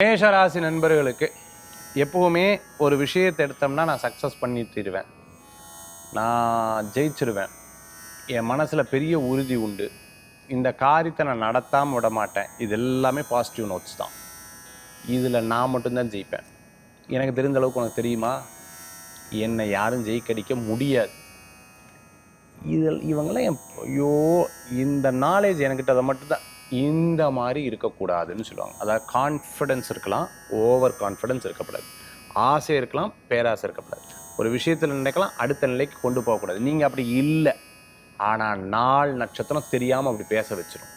மேஷராசி நண்பர்களுக்கு எப்பவுமே ஒரு விஷயத்தை எடுத்தோம்னா நான் சக்ஸஸ் பண்ணி தருவேன், நான் ஜெயிச்சிருவேன், என் மனசில் பெரிய உறுதி உண்டு, இந்த காரியத்தை நான் நடத்தாமல் விட மாட்டேன். இது எல்லாமே பாசிட்டிவ் நோட்ஸ் தான். இதில் நான் மட்டும்தான் ஜெயிப்பேன். எனக்கு தெரிந்த அளவுக்கு உனக்கு தெரியுமா, என்னை யாரும் ஜெயிக்கடிக்க முடியாது. இவங்களாம் ஐயோ, இந்த நாலேஜ் என்கிட்ட அதை மட்டும்தான். இந்த மாதிரி இருக்கக்கூடாதுன்னு சொல்லுவாங்க. அதாவது கான்ஃபிடென்ஸ் இருக்கலாம், ஓவர் கான்ஃபிடென்ஸ் இருக்கக்கூடாது. ஆசை இருக்கலாம், பேராசை இருக்கக்கூடாது. ஒரு விஷயத்தில் நினைக்கலாம், அடுத்த நிலைக்கு கொண்டு போகக்கூடாது. நீங்கள் அப்படி இல்லை. ஆனால் நாள் நட்சத்திரம் தெரியாமல் அப்படி பேச வச்சிடும்.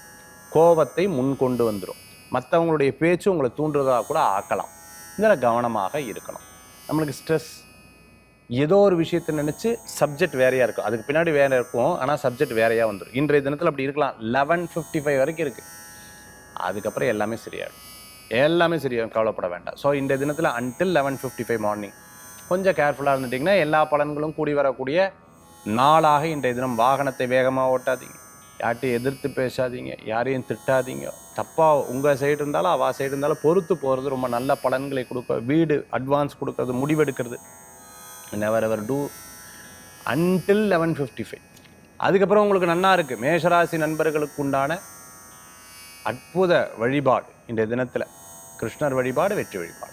கோபத்தை முன் கொண்டு வந்துடும். மற்றவங்களுடைய பேச்சு உங்களை தூண்டுறதாக கூட ஆக்கலாம். இதில் கவனமாக இருக்கணும். நம்மளுக்கு ஸ்ட்ரெஸ், ஏதோ ஒரு விஷயத்தை நினச்சி சப்ஜெக்ட் வேறையாக இருக்கும், அதுக்கு பின்னாடி வேறு இருக்கும், ஆனால் சப்ஜெக்ட் வேறையாக வந்துடும். இன்றைய தினத்தில் அப்படி இருக்கலாம். 11:55 வரைக்கும் இருக்குது. அதுக்கப்புறம் எல்லாமே சரியாகும், கவலைப்பட வேண்டாம். ஸோ இன்றைய தினத்தில் அன்டில் 11:55 மார்னிங் கொஞ்சம் கேர்ஃபுல்லாக இருந்துட்டிங்கன்னா எல்லா பலன்களும் கூடி வரக்கூடிய நாளாக இன்றைய தினம். வாகனத்தை வேகமாக ஓட்டாதீங்க, யார்ட்டையும் எதிர்த்து பேசாதீங்க, யாரையும் திட்டாதீங்க. தப்பாக உங்கள் சைடு இருந்தாலும் அவள் சைடு இருந்தாலும் பொறுத்து போகிறது ரொம்ப நல்ல பலன்களை கொடுக்க. வீடு அட்வான்ஸ் கொடுக்கறது, முடிவெடுக்கிறது, never ever do until 11:55. அதுக்கப்புறம் உங்களுக்கு நன்னா இருக்குது. மேஷராசி நண்பர்களுக்கு உண்டான அற்புத வழிபாடு இன்றைய தினத்தில் கிருஷ்ணர் வழிபாடு, வெற்றி வழிபாடு.